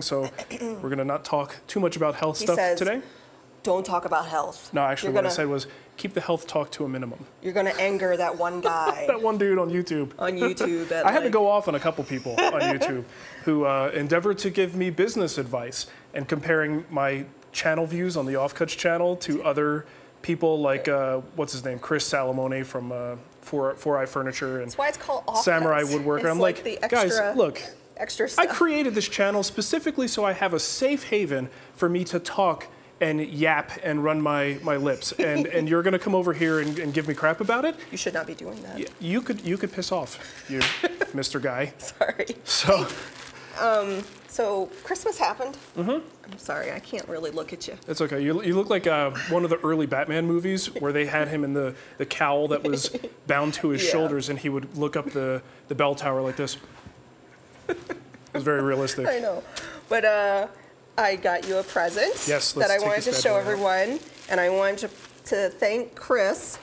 So we're going to not talk too much about health stuff today. Don't talk about health. No, actually what I said was keep the health talk to a minimum. You're going to anger that one guy. That one dude on YouTube. That I had to go off on a couple people on YouTube who endeavored to give me business advice and comparing my channel views on the Offcuts channel to other people like, what's his name, Chris Salamone from Four Eye Furniture and That's why it's called Offcuts. Samurai Woodworker. I'm like, the extra, guys, look. Extra stuff. I created this channel specifically so I have a safe haven for me to talk and yap and run my lips. And you're going to come over here and give me crap about it? You should not be doing that. You could piss off, you Mr. Guy. Sorry. So Christmas happened. I'm sorry, I can't really look at you. It's okay. You look like one of the early Batman movies where they had him in the cowl that was bound to his shoulders and he would look up the bell tower like this. It was very realistic. I know. But I got you a present that I wanted to show everyone. And I wanted to thank Chris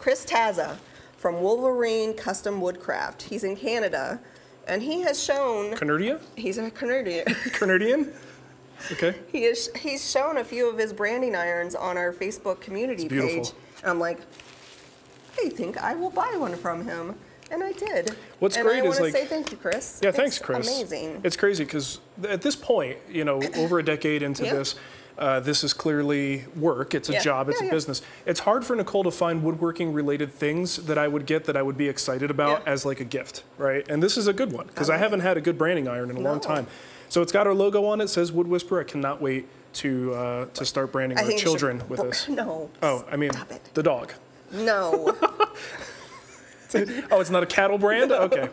Taza from Wolverine Custom Woodcraft. He's in Canada. And he has shown... Canardia? He's a Canardian. Canardian? Okay. He's shown a few of his branding irons on our Facebook community page. And I'm like, I think I will buy one from him. And I did. What's great is, I want to say thank you, Chris. Yeah, thanks, Chris. Amazing. It's crazy because at this point, you know, over a decade into this, this is clearly work. It's a job. It's a business. It's hard for Nicole to find woodworking-related things that I would get that I would be excited about as like a gift, right? And this is a good one because I haven't had a good branding iron in a long time. So it's got our logo on it. Says Wood Whisperer. I cannot wait to start branding our children with this. No. Oh, I mean the dog. No. Oh, it's not a cattle brand? No. Okay.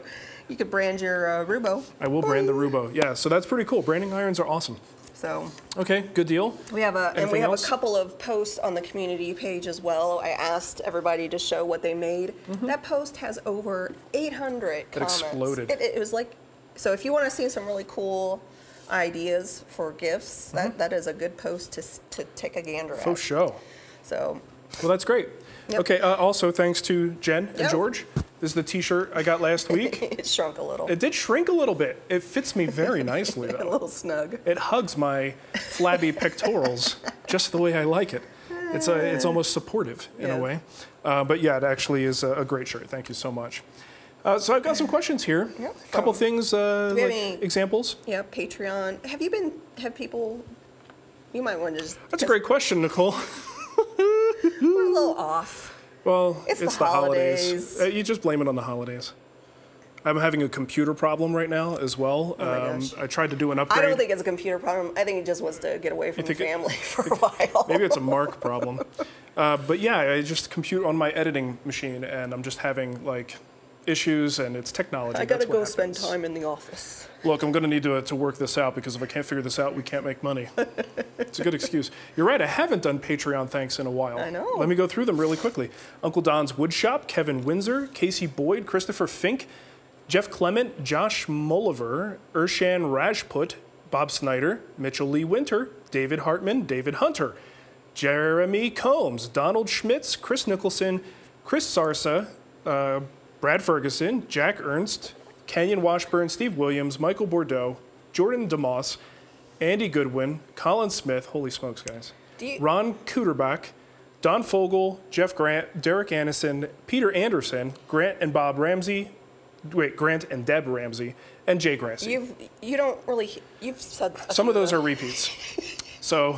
You could brand your Rubo. I will brand the Rubo. Yeah, so that's pretty cool. Branding irons are awesome. So. Okay, good deal. We have a couple of posts on the community page as well. I asked everybody to show what they made. That post has over 800 comments. It exploded. It was like, so if you want to see some really cool ideas for gifts, that is a good post to take a gander at. For sure. So. Well, that's great. Yep. Okay, also thanks to Jen and George. This is the t-shirt I got last week. It shrunk a little. It did shrink a little bit. It fits me very nicely, though. A little snug. It hugs my flabby pectorals just the way I like it. It's almost supportive in a way. But yeah, it actually is a great shirt. Thank you so much. So I've got some questions here. A couple things, like examples. Yeah, Patreon. Have people, you might want to just... That's a great question, Nicole. We're a little off. Well, it's the holidays. holidays. You just blame it on the holidays. I'm having a computer problem right now as well. Oh my gosh. I tried to do an upgrade. I don't think it's a computer problem. I think he just wants to get away from the family for a while. Maybe it's a Marc problem. But yeah, I just compute on my editing machine, and I'm just having like issues, and it's technology. I gotta go spend time in the office. Look, I'm gonna need to work this out because if I can't figure this out, we can't make money. It's a good excuse. You're right, I haven't done Patreon thanks in a while. I know. Let me go through them really quickly. Uncle Don's Woodshop, Kevin Windsor, Casey Boyd, Christopher Fink, Jeff Clement, Josh Mulliver, Urshan Rajput, Bob Snyder, Mitchell Lee Winter, David Hartman, David Hunter, Jeremy Combs, Donald Schmitz, Chris Nicholson, Chris Sarsa, Brad Ferguson, Jack Ernst, Kenyon Washburn, Steve Williams, Michael Bordeaux, Jordan DeMoss, Andy Goodwin, Colin Smith, holy smokes, guys, Ron Kuderbach, Don Fogel, Jeff Grant, Derek Anderson, Peter Anderson, Grant and Deb Ramsey, and Jay Grassy. You've said some of those are repeats. So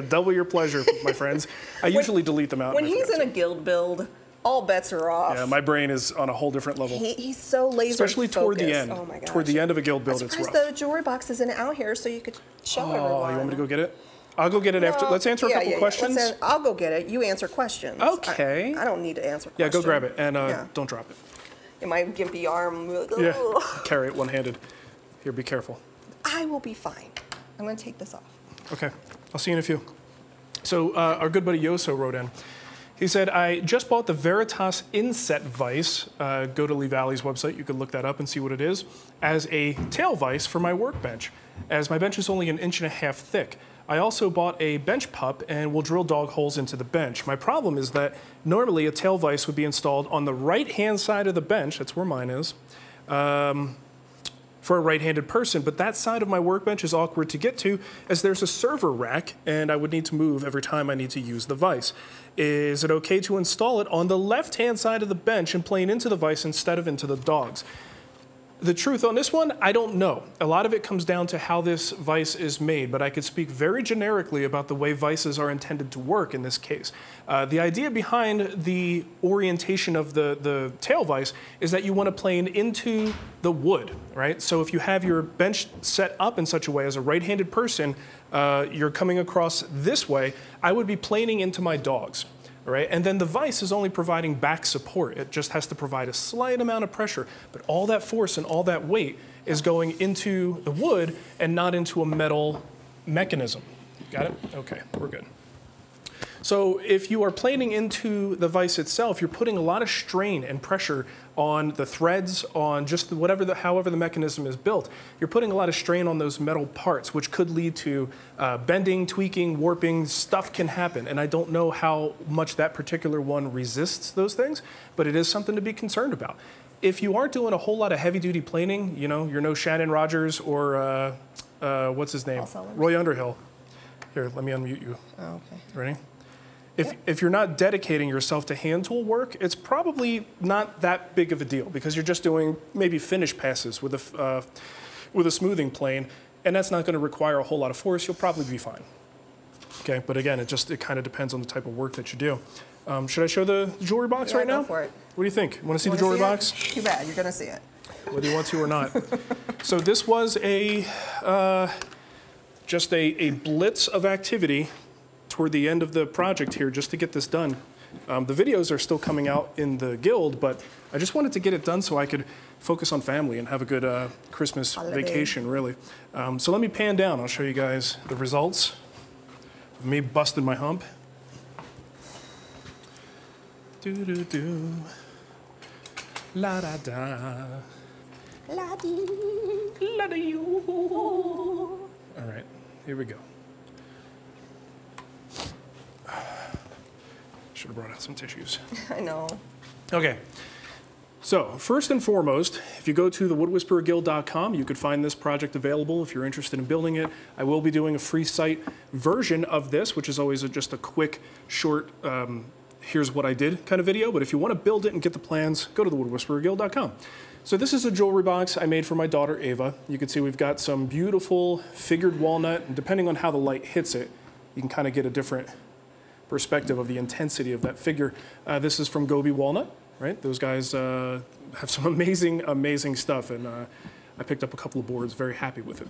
double your pleasure, my friends. I usually delete them out. When he's in a guild build, all bets are off. Yeah, my brain is on a whole different level. He's so laser Especially toward the end. Oh my gosh. Toward the end of a guild build, it's rough. The jewelry box isn't out here, so you could show everyone. Oh, you want me to go get it? I'll go get it after. Let's answer a couple questions. I'll go get it. You answer questions. Okay. I don't need to answer questions. Yeah, go grab it, and don't drop it. In my gimpy arm. Yeah, carry it one-handed. Here, be careful. I will be fine. I'm going to take this off. Okay, I'll see you in a few. So our good buddy Yoso wrote in. He said, I just bought the Veritas Inset Vise. Go to Lee Valley's website. You can look that up and see what it is. As a tail vise for my workbench, as my bench is only 1.5 inches thick. I also bought a bench pup and will drill dog holes into the bench. My problem is that normally a tail vise would be installed on the right-hand side of the bench. That's where mine is. for a right-handed person, but that side of my workbench is awkward to get to as there's a server rack and I would need to move every time I need to use the vise. Is it okay to install it on the left-hand side of the bench and plane into the vise instead of into the dogs? The truth on this one, I don't know. A lot of it comes down to how this vise is made, but I could speak very generically about the way vices are intended to work in this case. The idea behind the orientation of the tail vise is that you want to plane into the wood, right? So if you have your bench set up in such a way as a right-handed person, you're coming across this way, I would be planing into my dogs. All right, and then the vise is only providing back support. It just has to provide a slight amount of pressure, but all that force and all that weight is going into the wood and not into a metal mechanism. Got it? Okay, we're good. So if you are planing into the vise itself, you're putting a lot of strain and pressure on the threads, on just however the mechanism is built. You're putting a lot of strain on those metal parts, which could lead to bending, tweaking, warping. Stuff can happen, and I don't know how much that particular one resists those things, but it is something to be concerned about. If you aren't doing a whole lot of heavy-duty planing, you know, you're no Shannon Rogers or what's his name? Roy Underhill. Here, let me unmute you. Oh, okay. Ready? If you're not dedicating yourself to hand tool work, it's probably not that big of a deal because you're just doing maybe finish passes with a smoothing plane, and that's not going to require a whole lot of force. You'll probably be fine. Okay, but again, it kind of depends on the type of work that you do. Should I show the jewelry box right now? Go for it. What do you think? Want to see the jewelry box? Too bad, you're going to see it. Whether you want to or not. So this was just a blitz of activity toward the end of the project here just to get this done. The videos are still coming out in the guild, but I just wanted to get it done so I could focus on family and have a good Christmas vacation, really. So let me pan down. I'll show you guys the results of me busting my hump. Do-do-do. La-da-da. La-dee. La-dee-oo. All right, here we go. Should have brought out some tissues. I know. Okay. So first and foremost, if you go to thewoodwhispererguild.com, you could find this project available if you're interested in building it. I will be doing a free site version of this, which is always just a quick, short, here's what I did kind of video. But if you want to build it and get the plans, go to thewoodwhispererguild.com. So this is a jewelry box I made for my daughter, Ava. You can see we've got some beautiful figured walnut, and depending on how the light hits it, you can kind of get a different perspective of the intensity of that figure. This is from Gobi Walnut, right? Those guys have some amazing, amazing stuff, and I picked up a couple of boards, very happy with it.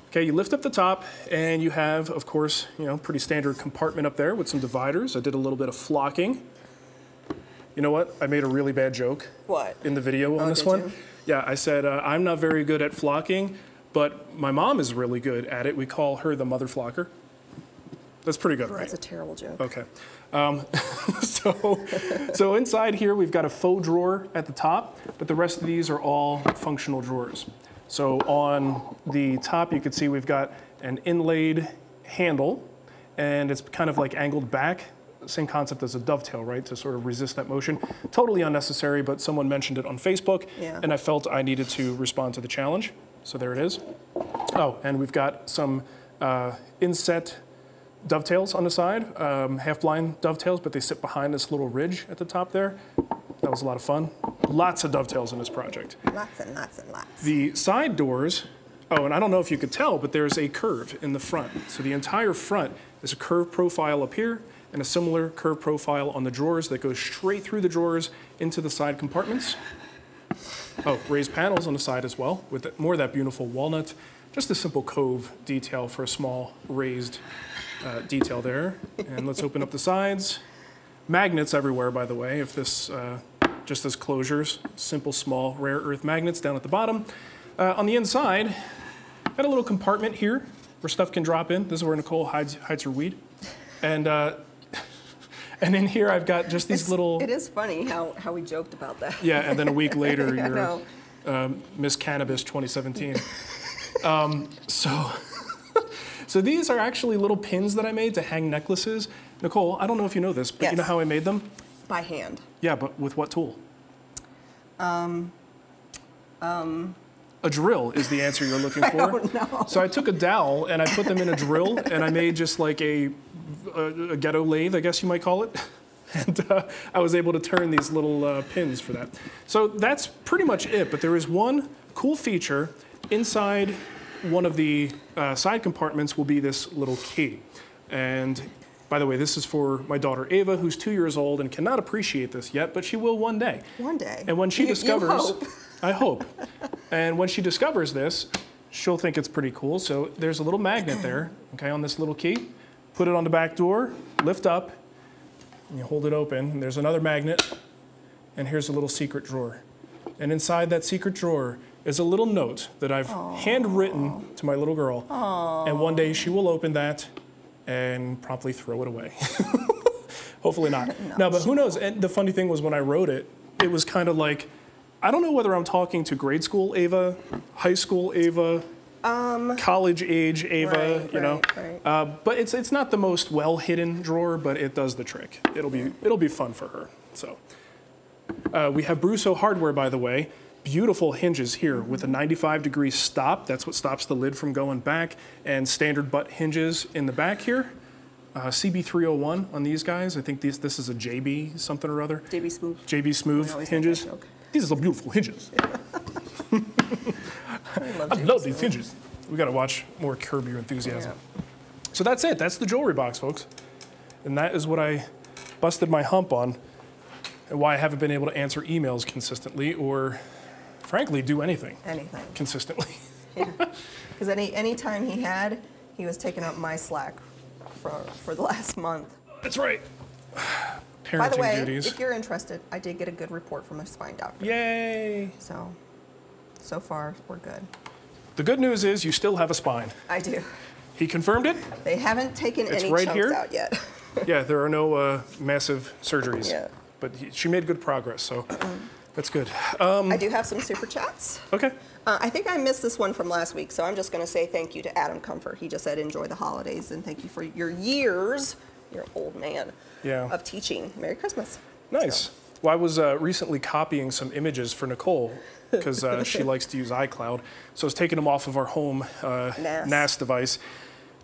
Okay, you lift up the top, and you have, of course, you know, pretty standard compartment up there with some dividers. I did a little bit of flocking. You know what? I made a really bad joke. What? In the video on this one. Yeah, I said, I'm not very good at flocking, but my mom is really good at it. We call her the mother flocker. That's pretty good, right? That's a terrible joke. Okay. So inside here, we've got a faux drawer at the top, but the rest of these are all functional drawers. So on the top, you can see we've got an inlaid handle, and it's kind of like angled back. Same concept as a dovetail, right? To sort of resist that motion. Totally unnecessary, but someone mentioned it on Facebook, and I felt I needed to respond to the challenge. So there it is. Oh, and we've got some inset dovetails on the side, half-blind dovetails, but they sit behind this little ridge at the top there. That was a lot of fun. Lots of dovetails in this project. Lots and lots and lots. The side doors, oh, and I don't know if you could tell, but there's a curve in the front. So the entire front is a curved profile up here and a similar curved profile on the drawers that goes straight through the drawers into the side compartments. Oh, raised panels on the side as well with more of that beautiful walnut. Just a simple cove detail for a small raised detail there. And let's open up the sides. Magnets everywhere, by the way, if this, just as closures, simple, small, rare earth magnets down at the bottom. On the inside, got a little compartment here where stuff can drop in. This is where Nicole hides her weed. And in here I've got just these little... It is funny how we joked about that. Yeah, and then a week later you're Miss Cannabis 2017. So these are actually little pins that I made to hang necklaces. Nicole, I don't know if you know this, but you know how I made them? By hand. Yeah, but with what tool? A drill is the answer you're looking for. I don't know. So I took a dowel and I put them in a drill and I made just like a ghetto lathe, I guess you might call it. And I was able to turn these little pins for that. So that's pretty much it, but there is one cool feature. Inside one of the side compartments will be this little key. And by the way, this is for my daughter Ava, who's 2 years old and cannot appreciate this yet, but she will one day. One day. And when she discovers, you hope. I hope. And when she discovers this, she'll think it's pretty cool. So there's a little magnet there, okay, on this little key. Put it on the back door, lift up, and you hold it open. And there's another magnet, and here's a little secret drawer. And inside that secret drawer is a little note that I've handwritten to my little girl. Aww. And one day she will open that and promptly throw it away. Hopefully not. No, but who knows? And the funny thing was when I wrote it, it was kind of like, I don't know whether I'm talking to grade school Ava, high school Ava, college age Ava, you know. Right. But it's not the most well hidden drawer, but it does the trick. It'll be fun for her. So we have Brusso hardware, by the way. Beautiful hinges here with a 95-degree stop. That's what stops the lid from going back, and standard butt hinges in the back here. CB301 on these guys. I think this is a JB something or other. JB Smooth. JB Smooth hinges. These are beautiful hinges. Yeah. I love these hinges. We got to watch more Curb Your Enthusiasm. Yeah. So that's it. That's the jewelry box, folks. And that is what I busted my hump on, and why I haven't been able to answer emails consistently or, frankly, do anything consistently. Yeah. Because any time he was taking up my slack for the last month. That's right. Parenting By the way, duties. if you're interested, I did get a good report from a spine doctor. Yay! So far, we're good. The good news is you still have a spine. I do. He confirmed it. They haven't taken any right chunks here. out yet. Yeah, there are no massive surgeries. Yeah. But she made good progress, so that's good. I do have some super chats. Okay. I think I missed this one from last week, so I'm just going to say thank you to Adam Comfort. He just said, enjoy the holidays, and thank you for your years, you're an old man, of teaching. Merry Christmas. Nice. So. Well, I was recently copying some images for Nicole, because she likes to use iCloud. So I was taking them off of our home NAS device,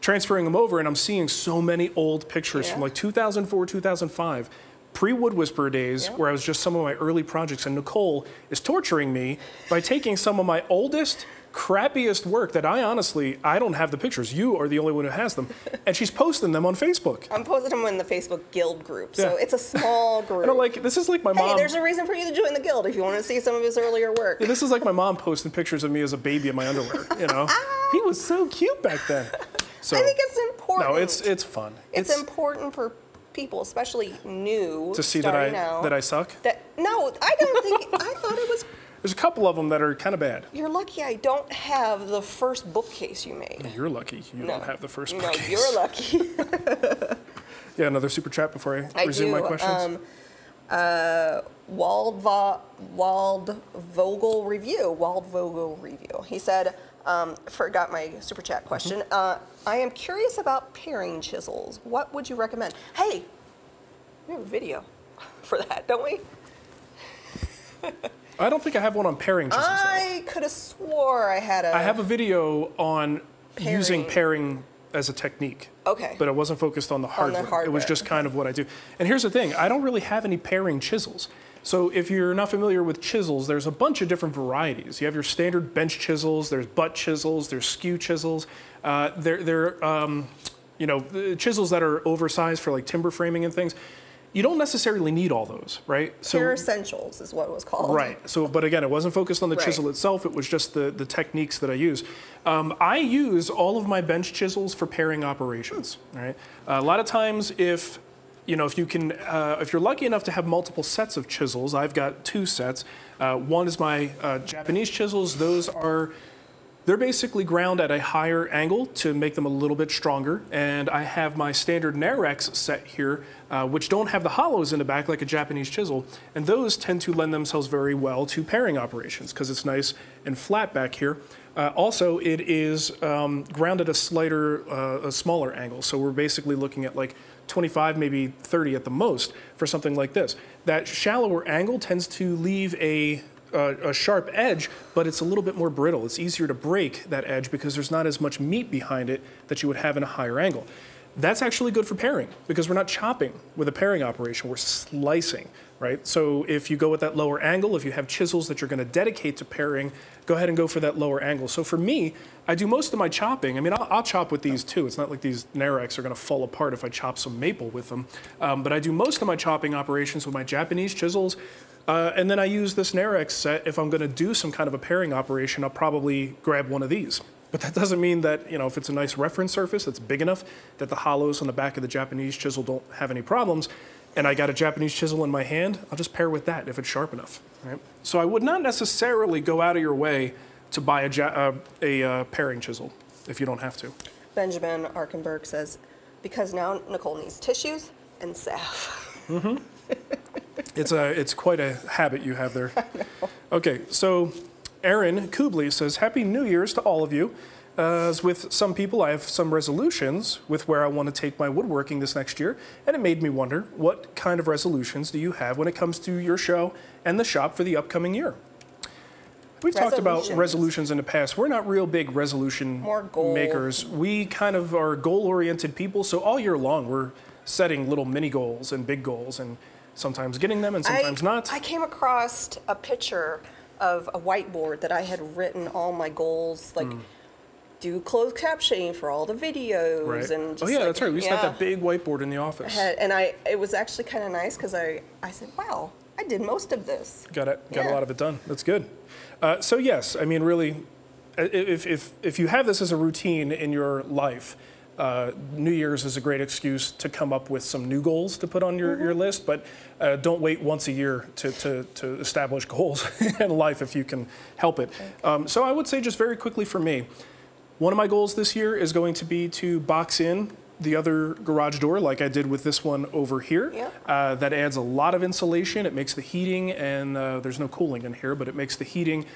transferring them over, and I'm seeing so many old pictures from like 2004, 2005. Pre-Wood Whisperer days, where I was just some of my early projects, and Nicole is torturing me by taking some of my oldest, crappiest work that I don't have the pictures. You are the only one who has them. And she's posting them on Facebook. I'm posting them in the Facebook Guild group, so it's a small group. And I'm like, this is like my mom. Hey, there's a reason for you to join the Guild if you want to see some of his earlier work. Yeah, this is like my mom posting pictures of me as a baby in my underwear, you know? He was so cute back then. So, I think it's important. No, it's fun. It's important for people, especially new, to see that I suck? No, I don't think, I thought it was. There's a couple of them that are kind of bad. You're lucky I don't have the first bookcase you made. You're lucky you don't have the first bookcase. No, you're lucky. Yeah, another super chat before I resume my questions. Waldvogel review. He said, forgot my super chat question. I am curious about paring chisels. What would you recommend? Hey, we have a video for that, don't we? I don't think I have one on paring chisels. I could have swore I had I have a video on using paring as a technique. Okay. But it wasn't focused on the hardware. It was just kind of what I do. And here's the thing, I don't really have any paring chisels. So if you're not familiar with chisels, there's a bunch of different varieties. You have your standard bench chisels, there's butt chisels, there's skew chisels. Chisels that are oversized for like timber framing and things. You don't necessarily need all those, right? So Pure Essentials is what it was called. Right. So, but again, it wasn't focused on the chisel itself. It was just the techniques that I use. I use all of my bench chisels for paring operations. Right. A lot of times, if you're lucky enough to have multiple sets of chisels, I've got 2 sets. One is my Japanese chisels. They're basically ground at a higher angle to make them a little bit stronger. And I have my standard Narex set here, which don't have the hollows in the back like a Japanese chisel. And those tend to lend themselves very well to paring operations because it's nice and flat back here. Also, it is ground at a smaller angle. So we're basically looking at like 25, maybe 30 at the most for something like this. That shallower angle tends to leave a a sharp edge, but it's a little bit more brittle. It's easier to break that edge because there's not as much meat behind it that you would have in a higher angle. That's actually good for paring because we're not chopping with a paring operation, we're slicing, right? So if you go with that lower angle, if you have chisels that you're gonna dedicate to paring, go ahead and go for that lower angle. So for me, I do most of my chopping. I mean, I'll chop with these too. It's not like these Nareks are gonna fall apart if I chop some maple with them. But I do most of my chopping operations with my Japanese chisels. And then I use this Narek set. If I'm gonna do some kind of a paring operation, I'll probably grab one of these. But that doesn't mean that, you know, if it's a nice reference surface that's big enough that the hollows on the back of the Japanese chisel don't have any problems, and I got a Japanese chisel in my hand, I'll just pair with that if it's sharp enough, right? So I would not necessarily go out of your way to buy a paring chisel if you don't have to. Benjamin Arkenberg says, because now Nicole needs tissues and salve. Mm-hmm. It's quite a habit you have there. I know. Okay, so Aaron Kubley says, Happy New Year's to all of you. As with some people, I have some resolutions with where I want to take my woodworking this next year, and it made me wonder, what kind of resolutions do you have when it comes to your show and the shop for the upcoming year? We've talked about resolutions in the past. We're not real big resolution makers. We kind of are goal-oriented people, so all year long we're setting little mini goals and big goals, and sometimes getting them and sometimes not. I came across a picture of a whiteboard that I had written all my goals, like do closed captioning for all the videos. Right. And just that's right. We used to have that big whiteboard in the office. It was actually kind of nice because I said, wow, I did most of this. Got a lot of it done. That's good. So yes, I mean, really, if you have this as a routine in your life, New Year's is a great excuse to come up with some new goals to put on your list, but don't wait once a year to establish goals in life if you can help it. So I would say just very quickly for me, one of my goals this year is going to be to box in the other garage door like I did with this one over here. Yeah. That adds a lot of insulation. It makes the heating, and there's no cooling in here, but it makes the heating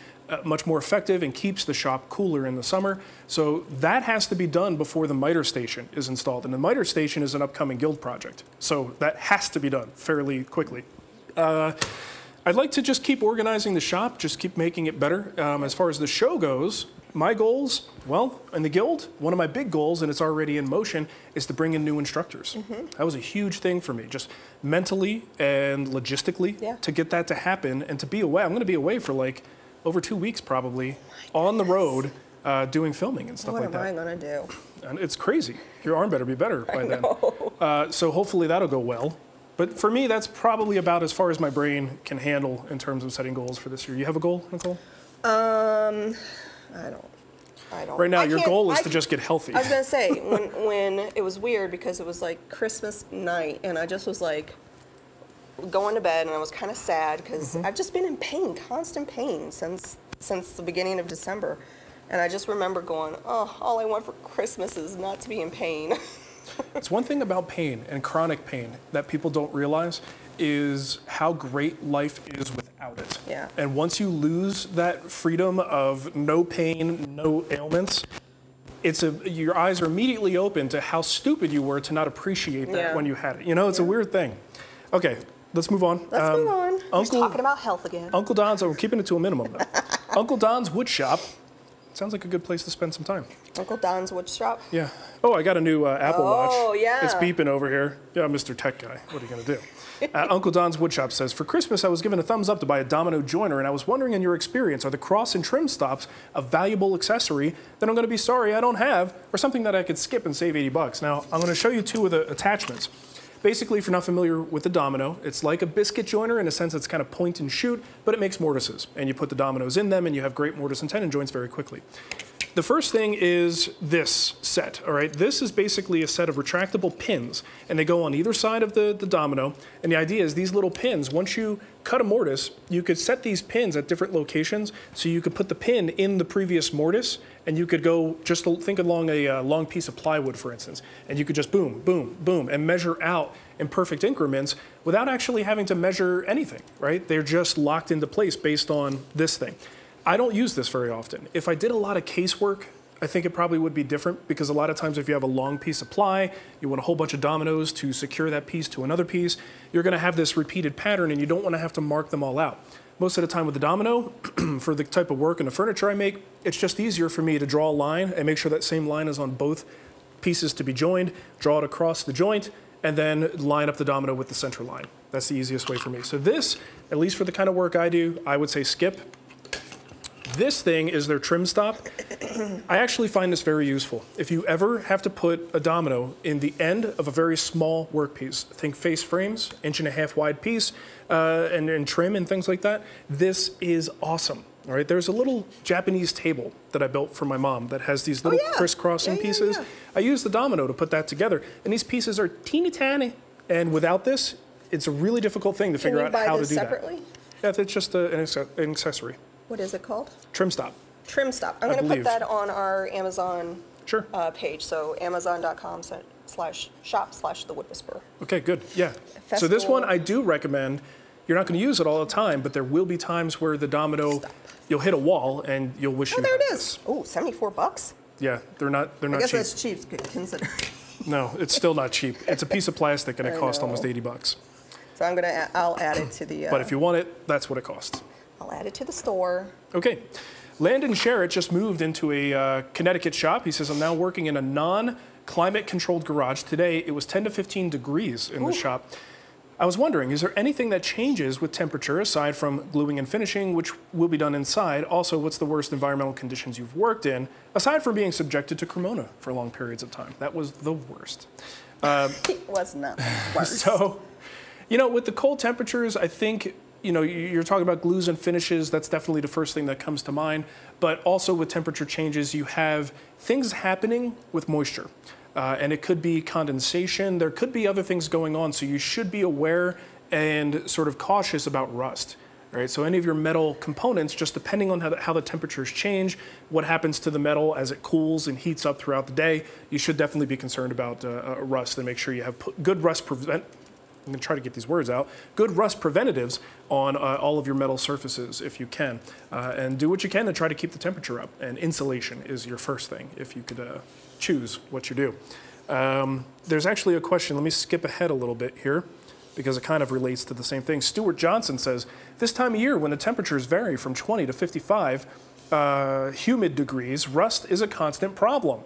much more effective and keeps the shop cooler in the summer. So that has to be done before the miter station is installed. And the miter station is an upcoming guild project. So that has to be done fairly quickly. I'd like to just keep organizing the shop, just keep making it better. As far as the show goes, my goals, well, in the guild, one of my big goals, and it's already in motion, is to bring in new instructors. That was a huge thing for me, just mentally and logistically, to get that to happen and to be away. I'm going to be away for like over 2 weeks probably on the road doing filming and stuff like that. What am I going to do? And it's crazy. Your arm better be better by then. So hopefully that'll go well. But for me, that's probably about as far as my brain can handle in terms of setting goals for this year. You have a goal, Nicole? I don't. Right now, your goal is to just get healthy. I was going to say, when it was weird because it was like Christmas night, and I just was like going to bed, and I was kind of sad because I've just been in pain, constant pain since the beginning of December. And I just remember going, oh, all I want for Christmas is not to be in pain. It's one thing about pain and chronic pain that people don't realize is how great life is without it. Yeah. And once you lose that freedom of no pain, no ailments, your eyes are immediately open to how stupid you were to not appreciate that when you had it. You know, it's a weird thing. Okay, let's move on. Let's move on. We're talking about health again. Uncle Don's, we're keeping it to a minimum though. Uncle Don's Wood Shop. Sounds like a good place to spend some time. Uncle Don's Wood Shop? Yeah. Oh, I got a new Apple Watch. Oh, yeah. It's beeping over here. Yeah, Mr. Tech Guy. What are you going to do? Uncle Don's Woodshop says, for Christmas, I was given a thumbs up to buy a domino joiner, and I was wondering, in your experience, are the cross and trim stops a valuable accessory that I'm going to be sorry I don't have, or something that I could skip and save $80? Now, I'm going to show you two of the attachments. Basically, if you're not familiar with the domino, it's like a biscuit joiner in a sense it's kind of point and shoot, but it makes mortises. And you put the dominoes in them, and you have great mortise and tenon joints very quickly. The first thing is this set, all right? This is basically a set of retractable pins, and they go on either side of the domino. And the idea is these little pins, once you cut a mortise, you could set these pins at different locations, so you could put the pin in the previous mortise, and you could go, just think along a long piece of plywood, for instance, and you could just boom, boom, boom, and measure out in perfect increments without actually having to measure anything, right? They're just locked into place based on this thing. I don't use this very often. If I did a lot of casework, I think it probably would be different, because a lot of times if you have a long piece of ply, you want a whole bunch of dominoes to secure that piece to another piece, you're going to have this repeated pattern and you don't want to have to mark them all out. most of the time with the domino, for the type of work and the furniture I make, it's just easier for me to draw a line and make sure that same line is on both pieces to be joined, draw it across the joint, and then line up the domino with the center line. That's the easiest way for me. So this, at least for the kind of work I do, I would say skip. This thing is their trim stop. I actually find this very useful. If you ever have to put a domino in the end of a very small workpiece, think face frames, 1.5 inch wide piece, and trim and things like that, this is awesome. All right, there's a little Japanese table that I built for my mom that has these little crisscrossing pieces. I use the domino to put that together, and these pieces are teeny tiny. And without this, it's a really difficult thing to figure out how to do separately? that. Yeah, it's just an accessory. What is it called? Trim stop. Trim stop. I'm going to put that on our Amazon page. So amazon.com/shop/The Wood Whisperer. Okay, good. Yeah. Festool. So this one I do recommend. You're not going to use it all the time, but there will be times where the domino, you'll hit a wall and you'll wish you had there it is. Oh, $74. Yeah, they're not cheap. I guess that's cheap considering. No, it's still not cheap. It's a piece of plastic and it costs almost $80. So I'll add it to the. But if you want it, that's what it costs. I'll add it to the store. Okay. Landon Sherritt just moved into a Connecticut shop. He says, I'm now working in a non-climate controlled garage. Today, it was 10 to 15 degrees in the shop. I was wondering, is there anything that changes with temperature aside from gluing and finishing, which will be done inside? Also, what's the worst environmental conditions you've worked in, aside from being subjected to Cremona for long periods of time? That was the worst. It was not the worst. So, with the cold temperatures, I think, you're talking about glues and finishes. That's definitely the first thing that comes to mind. But also with temperature changes, you have things happening with moisture. And it could be condensation. There could be other things going on. So you should be aware and sort of cautious about rust. Right? So any of your metal components, just depending on how the temperatures change, what happens to the metal as it cools and heats up throughout the day, you should definitely be concerned about rust and make sure you have good rust I'm going to try to get these words out. Good rust preventatives on all of your metal surfaces if you can. And do what you can to try to keep the temperature up. And insulation is your first thing if you could choose what you do. There's actually a question. Let me skip ahead a little bit here because it kind of relates to the same thing. Stuart Johnson says, this time of year when the temperatures vary from 20 to 55 humid degrees, rust is a constant problem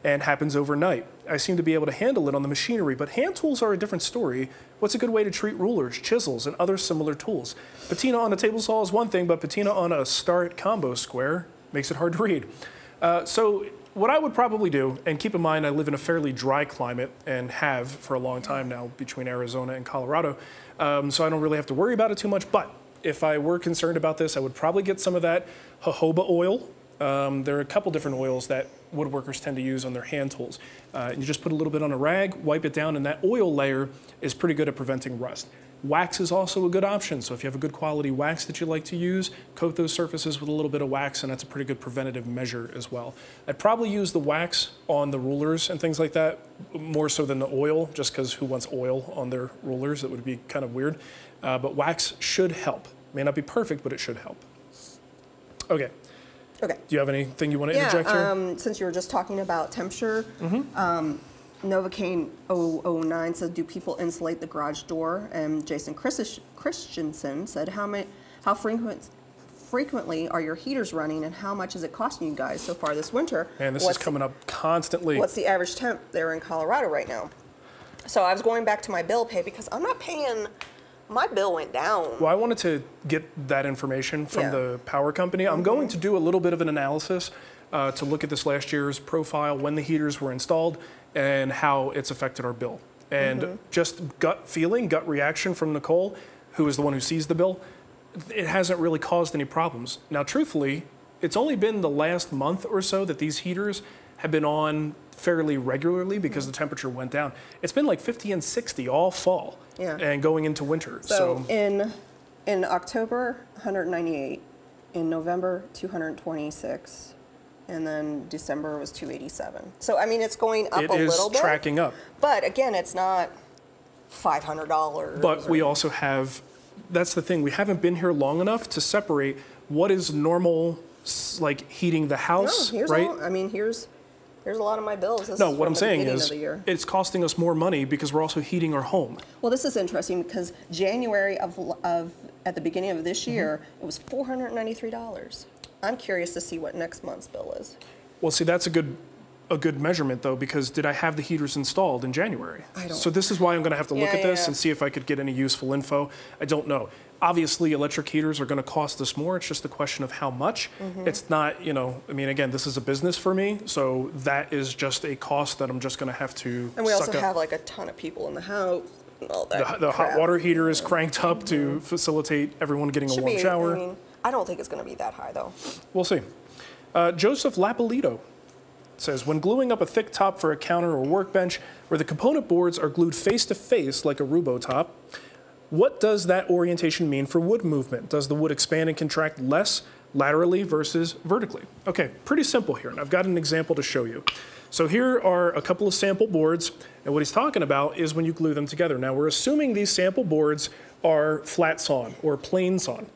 and happens overnight. I seem to be able to handle it on the machinery, but hand tools are a different story. What's a good way to treat rulers, chisels, and other similar tools? Patina on a table saw is one thing, but patina on a start combo square makes it hard to read. So what I would probably do, and keep in mind I live in a fairly dry climate and have for a long time now between Arizona and Colorado, so I don't really have to worry about it too much, but if I were concerned about this, I would probably get some of that jojoba oil. There are a couple different oils that woodworkers tend to use on their hand tools. You just put a little bit on a rag, wipe it down, and that oil layer is pretty good at preventing rust. Wax is also a good option, so if you have a good quality wax that you like to use, coat those surfaces with a little bit of wax, and that's a pretty good preventative measure as well. I'd probably use the wax on the rulers and things like that, more so than the oil, just because who wants oil on their rulers? It would be kind of weird. But wax should help. May not be perfect, but it should help. Okay. Okay. Do you have anything you want to interject here? Since you were just talking about temperature, Novocaine 009 said, do people insulate the garage door? And Jason Christensen said, how frequently are your heaters running and how much is it costing you guys so far this winter? And this is coming up constantly. What's the average temp there in Colorado right now? So I was going back to my bill pay because I'm not paying, my bill went down. Well, I wanted to get that information from the power company. I'm going to do a little bit of an analysis to look at this last year's profile, when the heaters were installed, and how it's affected our bill. And just gut feeling, gut reaction from Nicole, who is the one who sees the bill, it hasn't really caused any problems. Now, truthfully, it's only been the last month or so that these heaters have been on fairly regularly because the temperature went down. It's been like 50 and 60 all fall and going into winter. So in October, 198. In November, 226. And then December was 287. So, I mean, it's going up a little bit. It is tracking up. But again, it's not $500. But we also have, that's the thing, we haven't been here long enough to separate what is normal, like heating the house, right? Here's a lot of my bills. No, what I'm saying is it's costing us more money because we're also heating our home. Well, this is interesting because January of at the beginning of this year, it was $493. I'm curious to see what next month's bill is. Well, see, that's a good measurement, though, because did I have the heaters installed in January? I don't. So this is why I'm going to have to look at this and see if I could get any useful info. I don't know. Obviously, electric heaters are going to cost us more. It's just a question of how much. It's not, you know, I mean, again, this is a business for me, so that is just a cost that I'm just going to have to And we suck also up. have like a ton of people in the house and all that The hot crap. water heater is cranked up to facilitate everyone getting a warm shower. I mean, I don't think it's going to be that high, though. We'll see. Joseph Lapolito says, when gluing up a thick top for a counter or workbench where the component boards are glued face to face like a Rubo top, what does that orientation mean for wood movement? Does the wood expand and contract less laterally versus vertically? Okay, pretty simple here, and I've got an example to show you. So here are a couple of sample boards, and what he's talking about is when you glue them together. Now we're assuming these sample boards are flat sawn or plain sawn.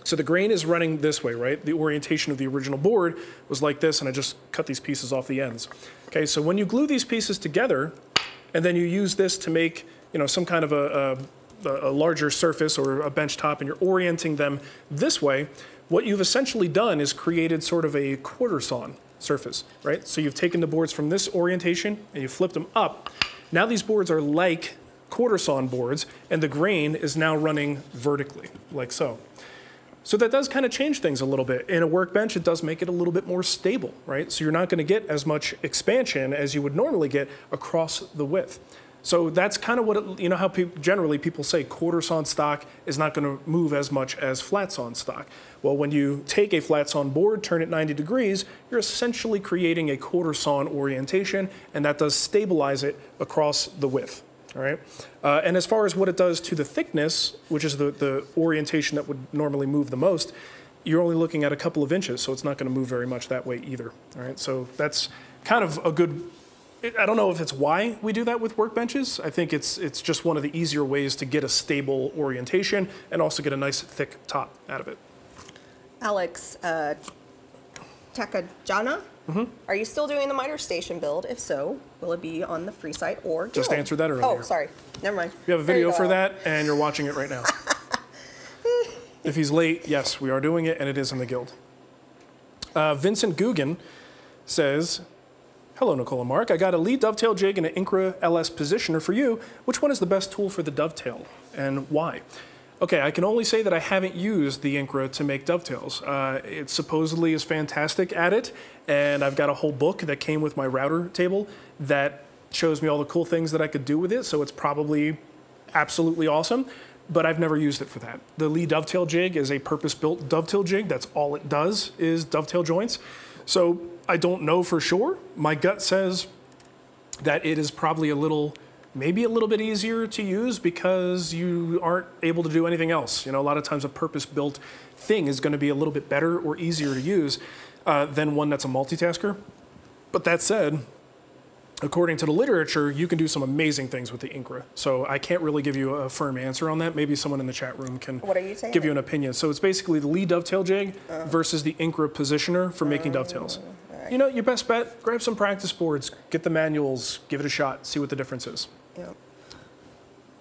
So the grain is running this way, right? The orientation of the original board was like this, and I just cut these pieces off the ends. Okay, so when you glue these pieces together, and then you use this to make, you know, some kind of a larger surface or a bench top, and you're orienting them this way, what you've essentially done is created sort of a quarter sawn surface, right? So you've taken the boards from this orientation and you flipped them up. Now these boards are like quarter sawn boards, and the grain is now running vertically, like so. So that does kind of change things a little bit. In a workbench, it does make it a little bit more stable, right? So you're not going to get as much expansion as you would normally get across the width. So that's kind of what, you know how generally people say quarter sawn stock is not going to move as much as flat sawn stock. Well, when you take a flat sawn board, turn it 90 degrees, you're essentially creating a quarter sawn orientation, and that does stabilize it across the width. All right. And as far as what it does to the thickness, which is the orientation that would normally move the most, you're only looking at a couple of inches, so it's not going to move very much that way either. All right. So that's kind of a good. I don't know if it's why we do that with workbenches. I think it's just one of the easier ways to get a stable orientation and also get a nice thick top out of it. Alex Takajana, are you still doing the miter station build? If so, will it be on the free site or Just guild? answered that earlier. Oh, sorry. Never mind. We have a video for that, and you're watching it right now. If he's late, yes, we are doing it, and it is in the guild. Vincent Guggen says, hello, Nicole and Mark. I got a Leigh dovetail jig and an Incra LS positioner for you. Which one is the best tool for the dovetail, and why? Okay, I can only say that I haven't used the Incra to make dovetails. It supposedly is fantastic at it, and I've got a whole book that came with my router table that shows me all the cool things that I could do with it, so it's probably absolutely awesome, but I've never used it for that. The Leigh dovetail jig is a purpose-built dovetail jig. That's all it does is dovetail joints. So I don't know for sure. My gut says that it is probably maybe a little bit easier to use because you aren't able to do anything else. You know, a lot of times a purpose-built thing is going to be a little bit better or easier to use than one that's a multitasker. But that said, according to the literature, you can do some amazing things with the Incra. So I can't really give you a firm answer on that. Maybe someone in the chat room can give you an opinion. So it's basically the Leigh dovetail jig versus the Incra positioner for making dovetails. Right. You know, your best bet, grab some practice boards, get the manuals, give it a shot, see what the difference is. Yeah.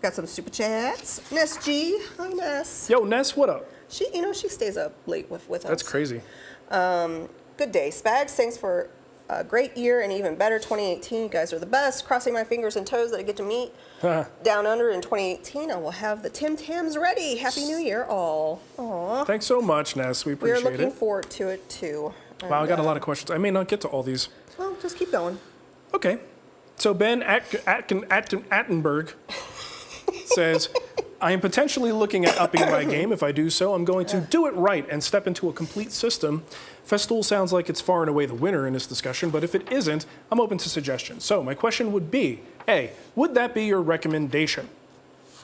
Got some super chats. Ness G. Hi, Ness. Yo, Ness, what up? She stays up late with us. That's crazy. Good day, Spags. Thanks for a great year and even better 2018. You guys are the best. Crossing my fingers and toes that I get to meet down under in 2018. I will have the Tim Tams ready. Happy New Year, all. Aww. Thanks so much, Ness. We appreciate it. We're looking forward to it, too. Wow, I got a lot of questions. I may not get to all these. Well, just keep going. Okay. So Ben Attenberg says, I am potentially looking at upping my game. If I do so, I'm going to do it right and step into a complete system. Festool sounds like it's far and away the winner in this discussion, but if it isn't, I'm open to suggestions. So my question would be, A, would that be your recommendation?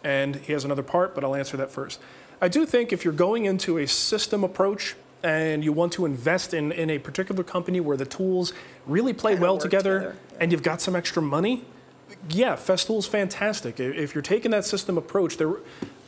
And he has another part, but I'll answer that first. I do think if you're going into a system approach and you want to invest in a particular company where the tools really play well together and you've got some extra money, yeah, Festool's fantastic. If you're taking that system approach,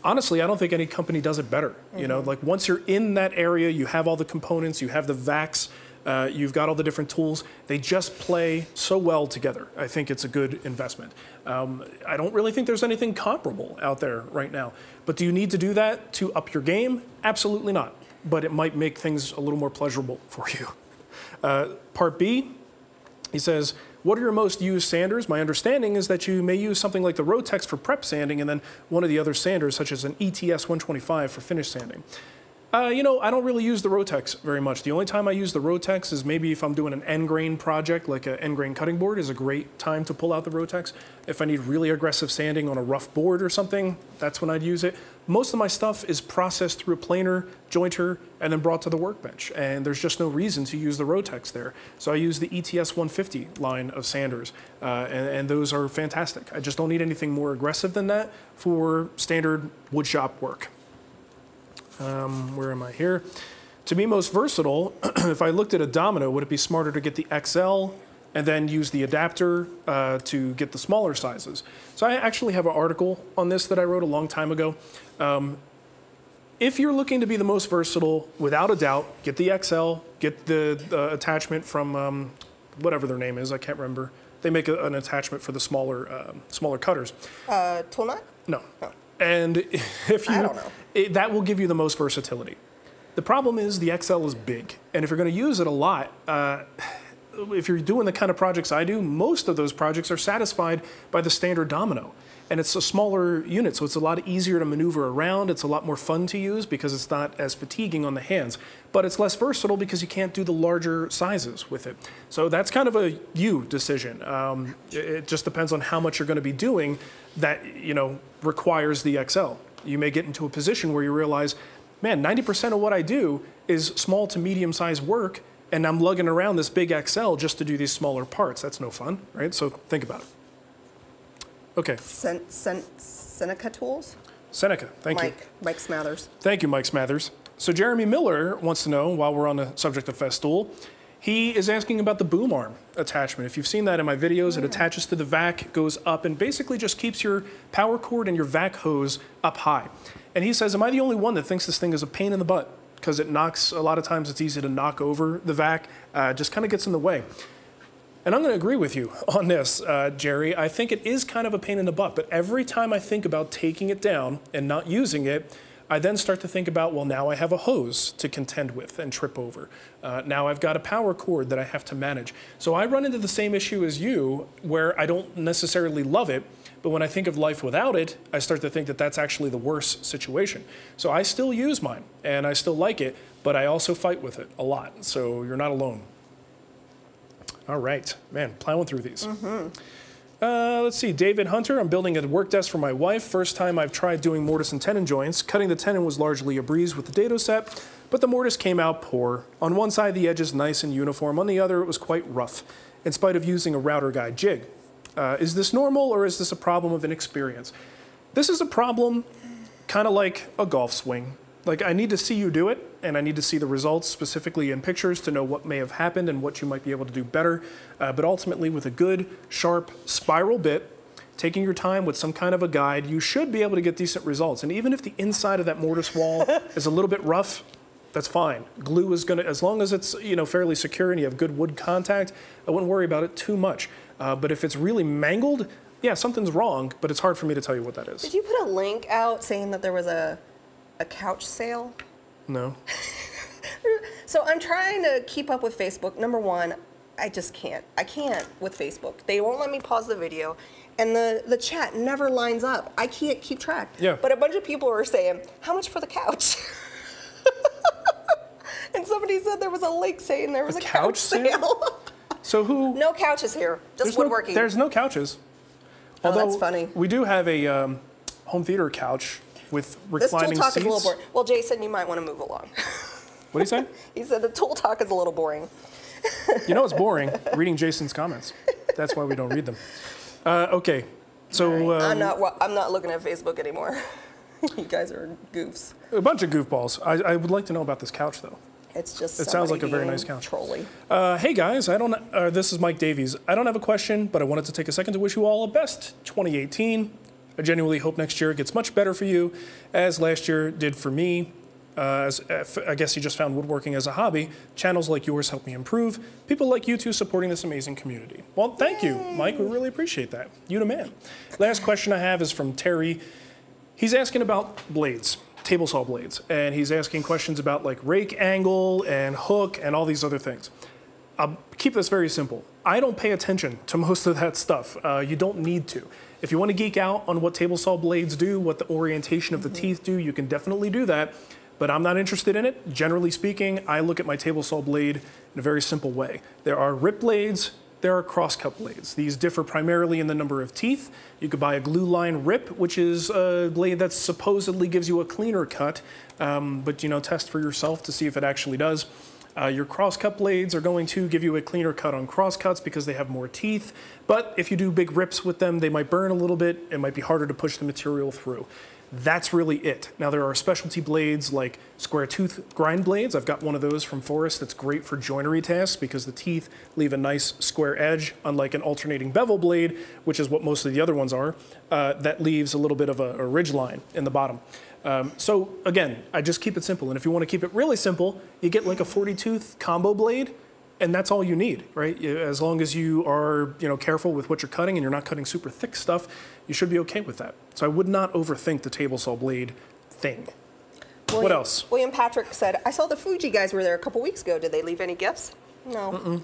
honestly, I don't think any company does it better. You know, like once you're in that area, you have all the components, you have the VAX You've got all the different tools. They just play so well together. I think it's a good investment. I don't really think there's anything comparable out there right now. But do you need to do that to up your game? Absolutely not. But it might make things a little more pleasurable for you. Part B, he says, what are your most used sanders? My understanding is that you may use something like the Rotex for prep sanding and then one of the other sanders, such as an ETS 125 for finish sanding. You know, I don't really use the Rotex very much. The only time I use the Rotex is maybe if I'm doing an end grain project, like an end grain cutting board is a great time to pull out the Rotex. If I need really aggressive sanding on a rough board or something, that's when I'd use it. Most of my stuff is processed through a planer, jointer, and then brought to the workbench. And there's just no reason to use the Rotex there. So I use the ETS 150 line of sanders, and those are fantastic. I just don't need anything more aggressive than that for standard woodshop work. Where am I here? To be most versatile, if I looked at a domino, would it be smarter to get the XL and then use the adapter to get the smaller sizes? So I actually have an article on this that I wrote a long time ago. If you're looking to be the most versatile, without a doubt, get the XL, get the attachment from whatever their name is, I can't remember. They make an attachment for the smaller cutters. Tool nut? No. Oh. And if you, I don't know. That will give you the most versatility. The problem is the XL is big, and if you're going to use it a lot, if you're doing the kind of projects I do, most of those projects are satisfied by the standard domino. And it's a smaller unit, so it's a lot easier to maneuver around. It's a lot more fun to use because it's not as fatiguing on the hands. But it's less versatile because you can't do the larger sizes with it. So that's kind of a you decision. It just depends on how much you're going to be doing that, you know, requires the XL. You may get into a position where you realize, man, 90% of what I do is small to medium-sized work, and I'm lugging around this big XL just to do these smaller parts. That's no fun, right? So think about it. Okay. Seneca Tools? Seneca, thank you. Mike Smathers. Thank you, Mike Smathers. So Jeremy Miller wants to know, while we're on the subject of Festool, he is asking about the boom arm attachment. If you've seen that in my videos, it attaches to the vac, goes up, and basically just keeps your power cord and your vac hose up high. And he says, am I the only one that thinks this thing is a pain in the butt? Because it knocks, a lot of times it's easy to knock over the vac, just kind of gets in the way. And I'm going to agree with you on this, Jerry. I think it is kind of a pain in the butt, but every time I think about taking it down and not using it, I then start to think about, well, now I have a hose to contend with and trip over. Now I've got a power cord that I have to manage. So I run into the same issue as you, where I don't necessarily love it, but when I think of life without it, I start to think that that's actually the worst situation. So I still use mine, and I still like it, but I also fight with it a lot. So you're not alone. All right, man, plowing through these. Let's see, David Hunter, I'm building a work desk for my wife. First time I've tried doing mortise and tenon joints. Cutting the tenon was largely a breeze with the dado set, but the mortise came out poor. On one side, the edge is nice and uniform. On the other, it was quite rough, in spite of using a router guide jig. Is this normal, or is this a problem of inexperience? This is a problem kind of like a golf swing. Like, I need to see you do it, and I need to see the results specifically in pictures to know what may have happened and what you might be able to do better. But ultimately, with a good, sharp spiral bit, taking your time with some kind of a guide, you should be able to get decent results. And even if the inside of that mortise wall is a little bit rough, that's fine. Glue is gonna, as long as it's, you know, fairly secure and you have good wood contact, I wouldn't worry about it too much. But if it's really mangled, yeah, something's wrong, but it's hard for me to tell you what that is. Did you put a link out saying that there was a couch sale? No. So I'm trying to keep up with Facebook. Number one, I just can't. I can't with Facebook. They won't let me pause the video, and the chat never lines up. I can't keep track. Yeah. But a bunch of people were saying, how much for the couch? And somebody said there was a link saying there was a couch sale. So who? No couches here, just woodworking. There's no couches. Although that's funny. We do have a home theater couch with reclining this tool talk seats. is a little boring. Well, Jason, you might want to move along. What did he say? He said the tool talk is a little boring. You know it's boring? Reading Jason's comments. That's why we don't read them. Okay, so... Right. I'm not looking at Facebook anymore. You guys are goofs. A bunch of goofballs. I would like to know about this couch, though. It's just it sounds like a very nice couch. Trolly. Hey guys, this is Mike Davies. I don't have a question, but I wanted to take a second to wish you all a best 2018. I genuinely hope next year gets much better for you, as last year did for me. I guess he just found woodworking as a hobby. Channels like yours help me improve. People like you two supporting this amazing community. Well, thank you, Mike. We really appreciate that. You the man. Last question I have is from Terry. He's asking about blades, table saw blades, and he's asking questions about like rake angle and hook and all these other things. I'll keep this very simple. I don't pay attention to most of that stuff. You don't need to. If you want to geek out on what table saw blades do, what the orientation of the teeth do, you can definitely do that. But I'm not interested in it. Generally speaking, I look at my table saw blade in a very simple way. There are rip blades, there are cross-cut blades. These differ primarily in the number of teeth. You could buy a glue line rip, which is a blade that supposedly gives you a cleaner cut, but you know, test for yourself to see if it actually does. Your cross-cut blades are going to give you a cleaner cut on cross-cuts because they have more teeth, but if you do big rips with them, they might burn a little bit. It might be harder to push the material through. That's really it. Now there are specialty blades like square tooth grind blades. I've got one of those from Forrest that's great for joinery tasks because the teeth leave a nice square edge, unlike an alternating bevel blade, which is what most of the other ones are, that leaves a little bit of a ridge line in the bottom. So again, I just keep it simple. And if you want to keep it really simple, you get like a 40-tooth combo blade, and that's all you need, right? As long as you are, careful with what you're cutting and you're not cutting super thick stuff, you should be okay with that. So I would not overthink the table saw blade thing. What else? William Patrick said, I saw the Fuji guys were there a couple weeks ago. Did they leave any gifts? No.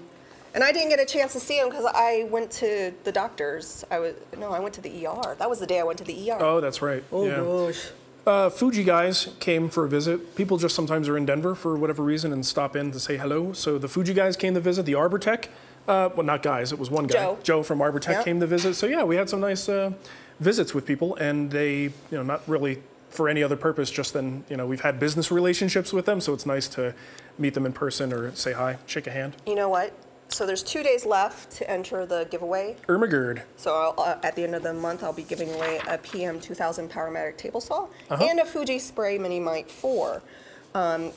And I didn't get a chance to see them because I went to the doctor's. I went to the ER. That was the day I went to the ER. Oh, that's right. Oh, gosh. Fuji guys came for a visit. People just sometimes are in Denver for whatever reason and stop in to say hello. So the Fuji guys came to visit. The Arbor Tech, well, not guys, it was one guy. Joe from Arbor Tech came to visit. So yeah, we had some nice visits with people, and they, not really for any other purpose, just then, we've had business relationships with them. So it's nice to meet them in person or say hi, shake a hand. You know what? So there's 2 days left to enter the giveaway. Ermagerd. So at the end of the month, I'll be giving away a PM 2000 Powermatic table saw and a Fuji Spray Mini Mic 4.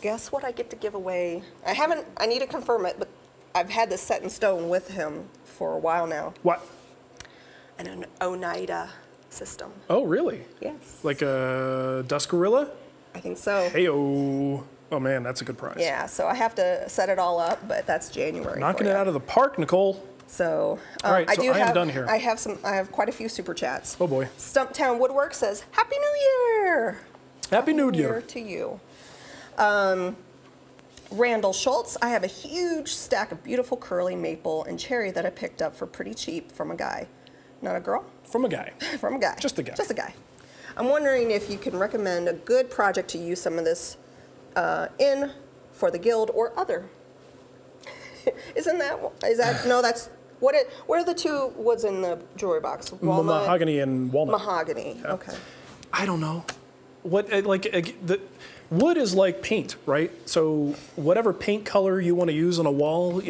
Guess what I get to give away? I need to confirm it, but I've had this set in stone with him for a while now. What? An Oneida system. Oh, really? Yes. Like a Dust Gorilla? I think so. Hey-oh. Oh man, that's a good prize. Yeah, so I have to set it all up, but that's January. Knocking it out of the park, Nicole. So, all right, I am done here. I have quite a few super chats. Oh boy. Stumptown Woodwork says, Happy New Year! Happy New Year to you. Randall Schultz, I have a huge stack of beautiful curly maple and cherry that I picked up for pretty cheap from a guy. Not a girl? From a guy. From a guy. Just a guy. Just a guy. I'm wondering if you can recommend a good project to use some of this in for the guild or other. What are the two woods in the jewelry box? Walnut? Mahogany and walnut. Mahogany, yeah. Okay. I don't know. The wood is like paint, right? So whatever paint color you want to use on a wall,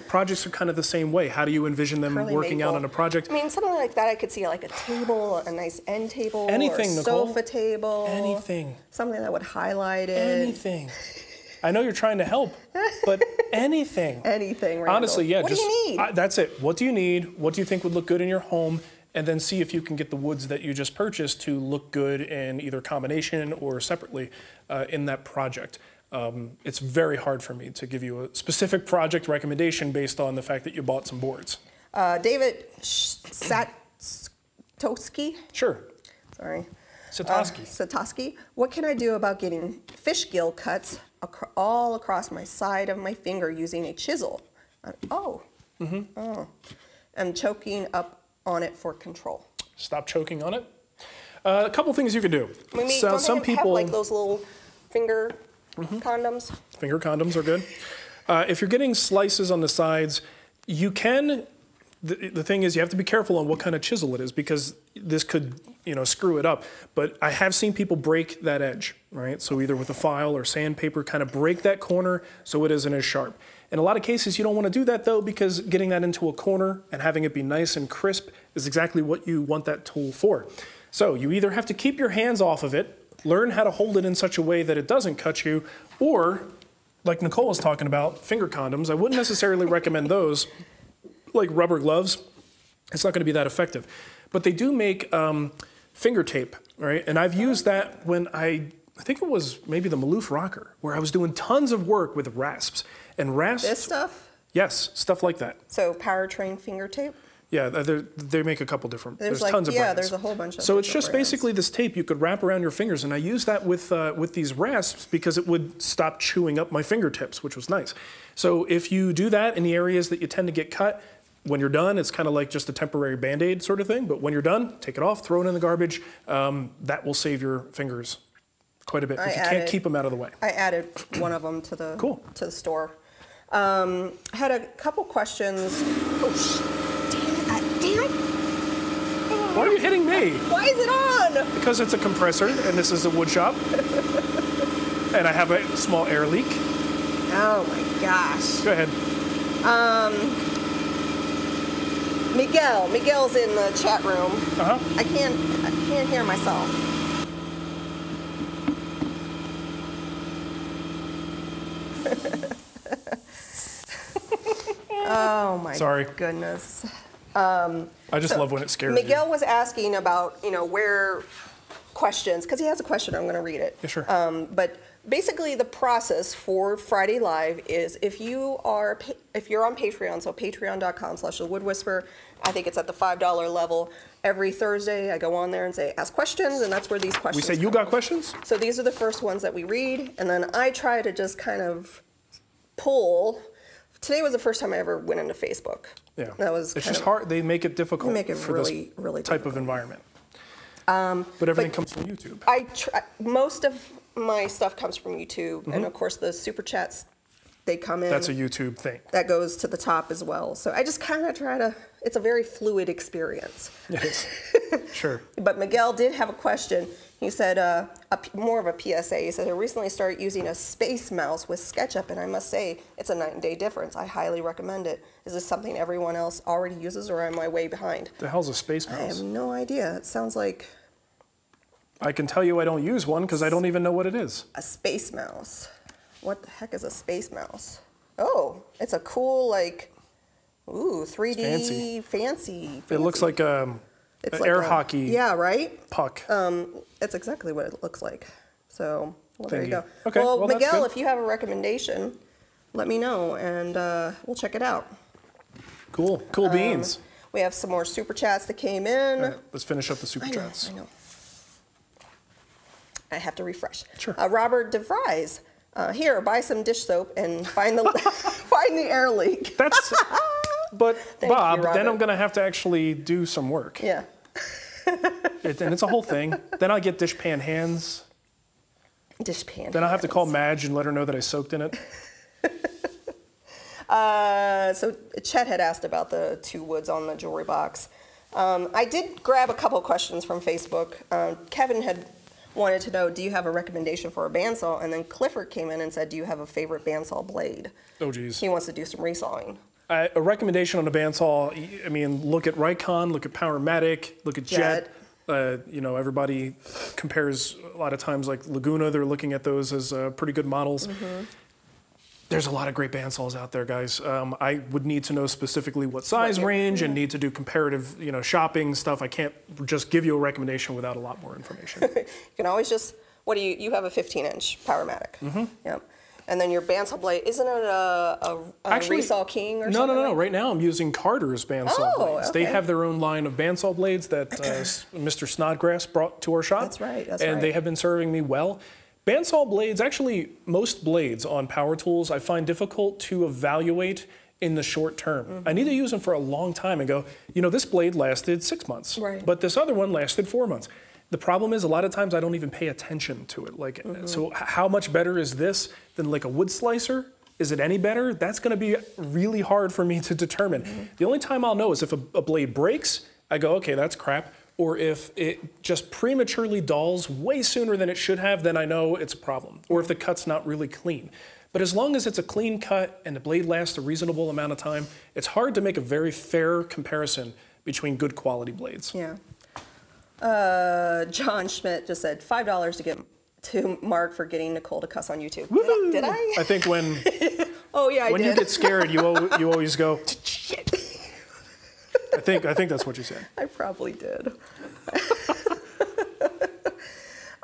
projects are kind of the same way. How do you envision them working out on a project? I mean, something like that I could see like a table, a nice end table, anything, or a Nicole. sofa table. Anything. Something that would highlight it. Anything. I know you're trying to help, but anything. Anything, Randall. Honestly, yeah. What do you need? That's it. What do you need? What do you think would look good in your home? And then see if you can get the woods that you just purchased to look good in either combination or separately in that project. It's very hard for me to give you a specific project recommendation based on the fact that you bought some boards. David Satosky? Sure. Sorry. Satosky. What can I do about getting fish gill cuts all across my side of my finger using a chisel? I'm choking up on it for control. Stop choking on it. A couple things you can do. Some people have like those little finger condoms. Finger condoms are good. If you're getting slices on the sides, you can. The thing is, you have to be careful on what kind of chisel it is because this could, screw it up. But I have seen people break that edge, right? So either with a file or sandpaper, kind of break that corner so it isn't as sharp. In a lot of cases, you don't want to do that though, because getting that into a corner and having it be nice and crisp is exactly what you want that tool for. So you either have to keep your hands off of it, learn how to hold it in such a way that it doesn't cut you, or like Nicole was talking about, finger condoms. I wouldn't necessarily recommend those, like rubber gloves. It's not going to be that effective. But they do make finger tape, right? And I've used that when I I think it was maybe the Maloof rocker, where I was doing tons of work with rasps. And rasps... This stuff? Yes, stuff like that. So powertrain finger tape? Yeah, they make a couple different, there's like, tons of brands. Yeah, there's a whole bunch of So it's just brands. basically this tape you could wrap around your fingers, and I used that with these rasps because it would stop chewing up my fingertips, which was nice. So if you do that in the areas that you tend to get cut, when you're done, it's kind of like just a temporary Band-Aid sort of thing, but when you're done, take it off, throw it in the garbage. That will save your fingers quite a bit if you can't keep them out of the way. I added one of them to the, to the store. I had a couple questions. Oh, damn it. Why are you hitting me? Why is it on? Because it's a compressor, and this is a wood shop. And I have a small air leak. Oh my gosh. Go ahead. Miguel's in the chat room. I can't hear myself. Oh my goodness. I just love when it scares Miguel was asking about, where questions, because he has a question, I'm going to read it. Yeah, sure. But basically the process for Friday Live is if you're on Patreon, so patreon.com/thewoodwhisperer, I think it's at the $5 level. Every Thursday I go on there and say, ask questions, and that's where these questions We say, you got questions? So these are the first ones that we read, and then I try to just kind of pull. Today was the first time I ever went into Facebook. Yeah, that was it's just hard. They make it difficult for really, this type of environment. But everything comes from YouTube. Most of my stuff comes from YouTube, and of course the super chats, they come in. That's a YouTube thing. That goes to the top as well. So I just kind of try to. It's a very fluid experience. It is. Sure. But Miguel did have a question. He said, more of a PSA. He said, I recently started using a SpaceMouse with Sketchup, and I must say, it's a night and day difference. I highly recommend it. Is this something everyone else already uses, or am I way behind? The hell's a SpaceMouse? I have no idea. It sounds like... I can tell you I don't use one, because I don't even know what it is. A SpaceMouse. What the heck is a SpaceMouse? Oh, it's a cool, like, 3D, fancy. It looks like it's like air hockey. Yeah, right? Puck. That's exactly what it looks like. So, well, there you go. Okay, well, Miguel, if you have a recommendation, let me know, and we'll check it out. Cool. Cool beans. We have some more super chats that came in. All right, let's finish up the super chats. I know. I have to refresh. Sure. Robert DeVries. Here, buy some dish soap and find the find the air leak. That's. But Bob, then I'm going to have to actually do some work. Yeah. And it's a whole thing. Then I'll get dishpan hands. Dishpan. Then I'll have to call Madge and let her know that I soaked in it. So Chet had asked about the 2 woods on the jewelry box. I did grab a couple questions from Facebook. Kevin had wanted to know, do you have a recommendation for a bandsaw? And then Clifford came in and said, do you have a favorite bandsaw blade? Oh, geez. He wants to do some resawing. A recommendation on a bandsaw, I mean, look at Raycon, look at Powermatic, look at Jet. Everybody compares a lot of times, like Laguna, they're looking at those as pretty good models. There's a lot of great bandsaws out there, guys. I would need to know specifically what size range and need to do comparative, shopping stuff. I can't just give you a recommendation without a lot more information. You can always just, you have a 15-inch Powermatic. Yep. And then your bandsaw blade, isn't it a Resaw King or something? No. Right now I'm using Carter's bandsaw blades. Okay. They have their own line of bandsaw blades that Mr. Snodgrass brought to our shop. That's right. And they have been serving me well. Bandsaw blades, actually most blades on power tools, I find difficult to evaluate in the short term. I need to use them for a long time and go, this blade lasted 6 months, but this other one lasted 4 months. The problem is a lot of times I don't even pay attention to it. So how much better is this than like a wood slicer? Is it any better? That's gonna be really hard for me to determine. The only time I'll know is if a blade breaks, I go, okay, that's crap. Or if it just prematurely dulls way sooner than it should have, then I know it's a problem. Or if the cut's not really clean. But as long as it's a clean cut and the blade lasts a reasonable amount of time, it's hard to make a very fair comparison between good quality blades. Yeah. John Schmidt just said $5 to get to Mark for getting Nicole to cuss on YouTube. Did I? I think when oh yeah, when you get scared, you always go shit. I think that's what you said. I probably did.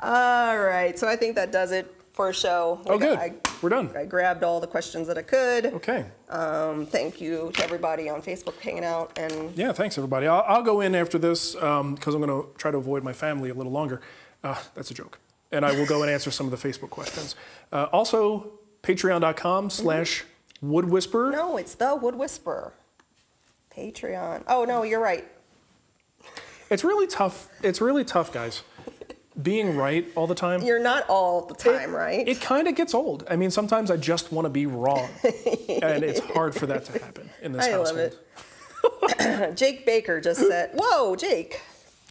All right, so I think that does it for a show. Good. We're done. I grabbed all the questions that I could. Okay. Thank you to everybody on Facebook hanging out. And yeah, thanks everybody. I'll go in after this because I'm going to try to avoid my family a little longer. That's a joke. And I will go and answer some of the Facebook questions. Also, patreon.com/Wood Whisperer. No, it's the Wood Whisperer. Patreon. Oh, no, you're right. It's really tough. It's really tough, guys. Being right all the time. You're not all the time, right? It kind of gets old. I mean, sometimes I just want to be wrong. And it's hard for that to happen in this household. I love it. Jake Baker just said, whoa, Jake.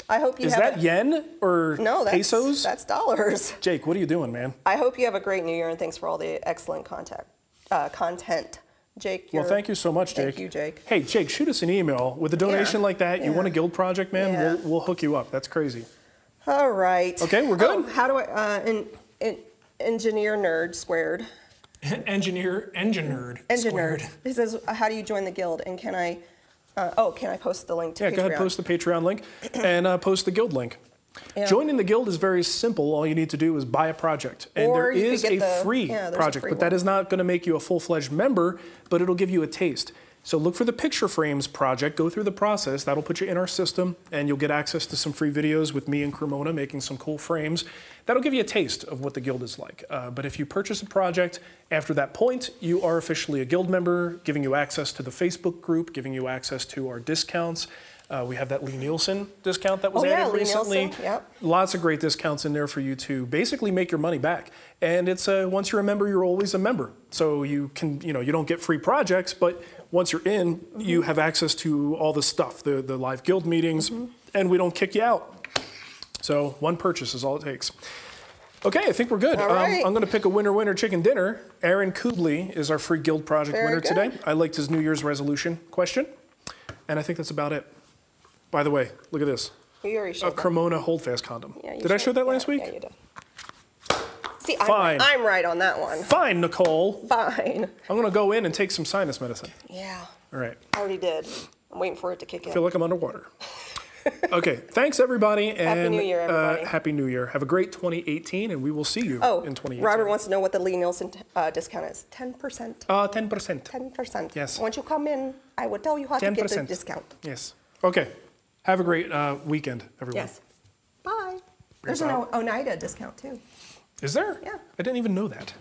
I hope you Is that yen or pesos? That's dollars. Jake, what are you doing, man? I hope you have a great New Year, and thanks for all the excellent content. Jake, well, thank you so much, Jake. Thank you, Jake. Hey, Jake, shoot us an email with a donation like that. You want a guild project, man? Yeah. We'll hook you up. That's crazy. All right. Okay, we're good. How do I engineer nerd squared? Engineered squared. He says, how do you join the guild? And can I? Can I post the link to Patreon? Yeah, go ahead, post the Patreon link and post the guild link. Yeah. Joining the guild is very simple. All you need to do is buy a project. And there is a free project, but that is not going to make you a full-fledged member, but it'll give you a taste. So look for the Picture Frames project, go through the process, that'll put you in our system, and you'll get access to some free videos with me and Cremona making some cool frames. That'll give you a taste of what the guild is like. But if you purchase a project, after that point, you are officially a guild member, giving you access to the Facebook group, giving you access to our discounts. We have that Leigh Nielsen discount that was added recently. Yep. Lots of great discounts in there for you to basically make your money back. And it's once you're a member, you're always a member. So you can, you don't get free projects, but once you're in, you have access to all the stuff, the live guild meetings, and we don't kick you out. So one purchase is all it takes. Okay, I think we're good. All right. I'm going to pick a winner chicken dinner. Aaron Kubley is our free guild project winner today. I liked his New Year's resolution question, and I think that's about it. By the way, look at this. You already showed a Cremona holdfast condom. Yeah, did I show that last week? Yeah, you did. See, I'm right on that one. Fine, Nicole. Fine. I'm going to go in and take some sinus medicine. Yeah. All right. I already did. I'm waiting for it to kick in. I feel like I'm underwater. Okay, thanks everybody. And Happy New Year, everybody. Happy New Year. Have a great 2018, and we will see you in 2018. Robert wants to know what the Leigh Nielsen discount is. 10%. 10%. 10%. Yes. Once you come in, I will tell you how to get the discount. Yes. Okay. Have a great weekend, everyone. Yes. Bye. There's an Oneida discount, too. Is there? Yeah. I didn't even know that.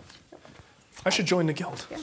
I should join the guild. Yeah.